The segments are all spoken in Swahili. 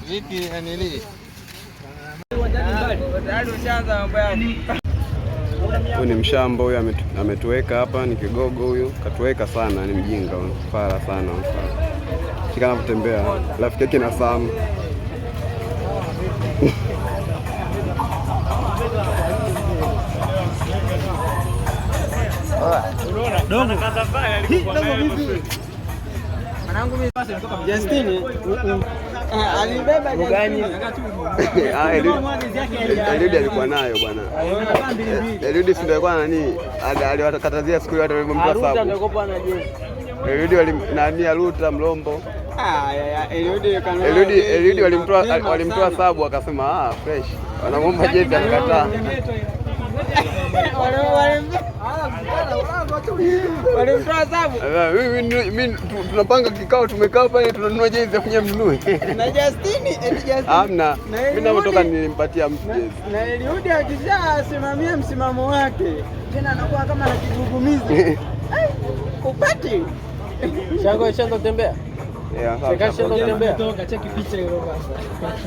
Vipi anili? Huyu ni mshamba huyu, ametuweka hapa, ni kigogo huyu, katuweka sana, ni mjinga huyu, fara sana huyu. Kika kutembea, rafiki yake na Sam. Justini alibeba gani? Eliudi alikuwa nayo bwana. Eliudi si ndio alikuwa nani? Aliwatakatazia siku ile walimpa sabu. Eliudi nani aluta mlombo. Eliudi walimtoa sabu akasema fresh. Wanamwomba jezi akakataa. Walimtoa sabu. Mimi tunapanga kikao, tumekaa pale tunanunua jezi ya kunya mnunue. Na Justini, hamna. Mimi napotoka nilimpatia mtu jezi. Na Eliudi akishasimamia msimamo wake, tena anakuwa kama na kigugumizi. Upati. Shango tembea. Kasha tembea. Toka cheki picha hiyo basi.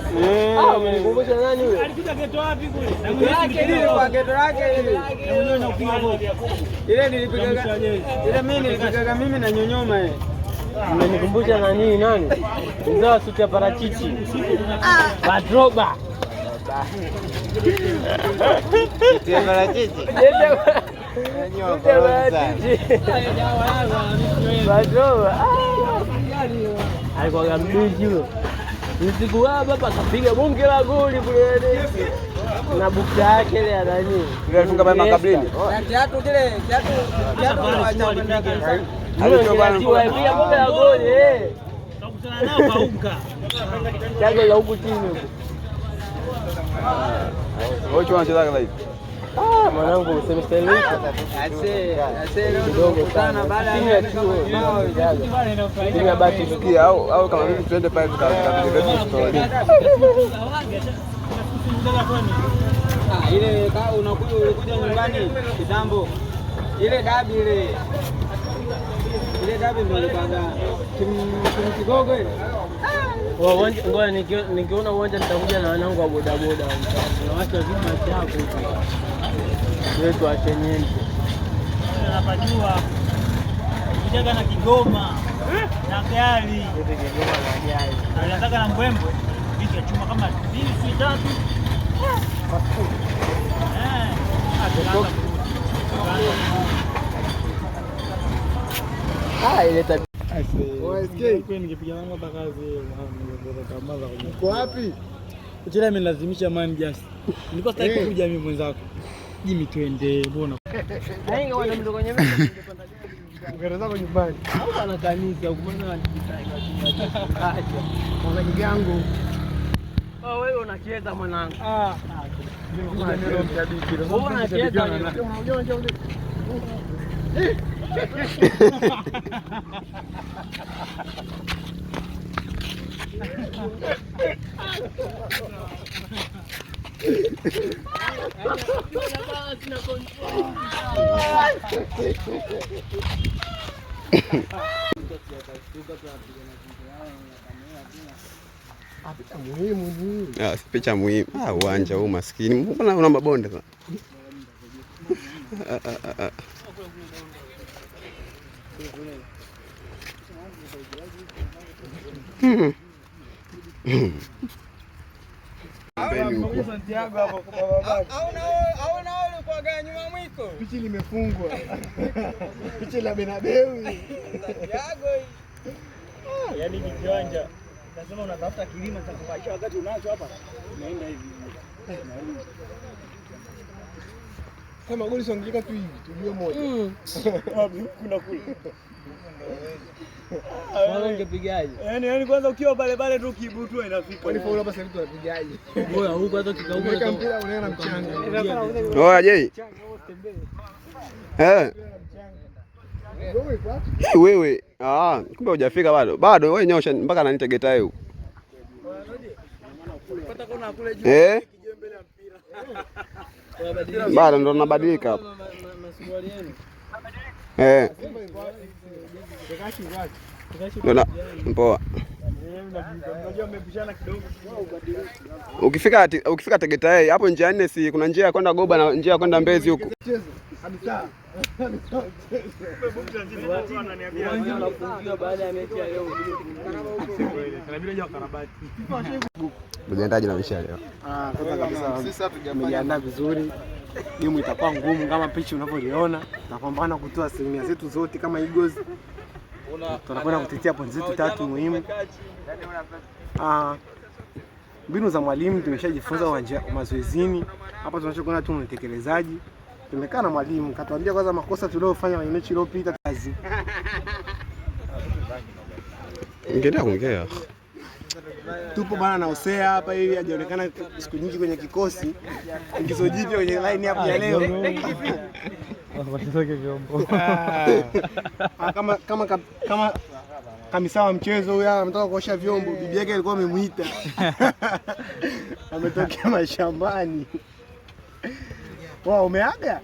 Umenikumbusha nani huyo? Alikuja geto wapi kule? Na yake ile kwa geto yake ile. Na mwenyewe unapiga goli. Ile nilipiga. Ile mimi nilipiga mimi na Nyonyoma yeye. Umenikumbusha nani? Mzao suti ya parachichi. Badroba. Suti ya parachichi. Badroba. Alikuwa mbichi huyo. Usiku hapa kapiga bonge la goli kule na bukta yake ile ya nani? Ile alifunga pale makablini. Kiatu alipiga bonge la goli Tukutana nao kaunga. Chago la huku chini huko. Wote wanacheza kama hivi. Mwanangu semestelica kidogo sana baada ya chuo ndio baki sikia au kama mimi tuende pale tukapiga story ile ulikuja nyumbani kitambo ile dabi ndio ilipanga kigogo ile ngoja nikiona uwanja nitakuja na wanangu wa bodaboda na watu wazima chapu wetu achenyeni napajua kujaga na Kigoma na gari yote Kigoma na gari anataka na Mbwembwe hicho chuma kama 2 3 ile tabia ningepiga lango mpaka kazi uko wapi? Uchela amelazimisha man just. Nilikuwa sitaki kuja mimi mwenzako. Jimi twende mbona? Hainga wana mdogo nyeme. Ngara zako nyumbani. Au ana kanisa ukumana anajitaiga. Acha. Mwanangu yangu. Wewe unacheza mwanangu. Mimi ndio mtabiki. Wewe unacheza unajua. Picha muhimu. Uwanja huu maskini. Mbona una mabonde sana? Santiago hapo kwa baba. Au na kwa gani nyuma mwiko? Pichi limefungwa. Pichi la Benabeu. Santiago. Yaani ni kiwanja. Nasema unatafuta kilima cha kufaisha wakati unacho hapa. Unaenda hivi. Kama goli songeka tu hivi, tujue moja. Kuna kule. Ungepigaje? Yaani kwanza ukiwa pale tu kibutwa inafika. Walifaulu hapa sasa tunapigaje? Bora huko hata kikauka Weka mpira unaenda mchanga. Oya Jay. Wewe kumbe hujafika bado. Bado wewe nyosha mpaka ananiita Getae huko. Pata kona kule juu kijembe mbele ya mpira. Bado ndo tunabadilika hapa. Maswali yenu. Poa. Ukifika Tegeta hapo njia 4, si kuna njia ya kwenda Goba na njia ya kwenda Mbezi huko. Mjiandaje na mechi leo? Kwanza kabisa sisi tumejiandaa vizuri. Timu itakuwa ngumu kama pichi unavyoiona. Tunapambana kutoa asilimia zetu zote kama Eagles. Tunakwenda kutetea pointi zetu 3 muhimu. Mbinu za mwalimu tumeshajifunza mazoezini. Hapa tunachokuona tu ni utekelezaji. Tumekaa na mwalimu katuambia kwanza makosa tuliyofanya kwenye mechi iliyopita kazi. Ongea. Tupo bana na Hosea hapa hivi hajaonekana siku nyingi kwenye kikosi. Ingizo jipya kwenye line hapo ya leo. Wasitoke vyombo. Kama kamisa wa mchezo huyu ametoka kuosha vyombo, bibi yake alikuwa amemuita. Ametokea mashambani. Wao umeaga?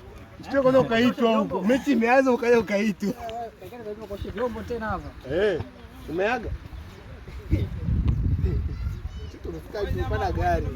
Sio kwanza ukaitwa huko. Mechi imeanza ukaja ukaitwa. Lazima kuosha vyombo tena hapa. Umeaga? Tunafika hivi gari.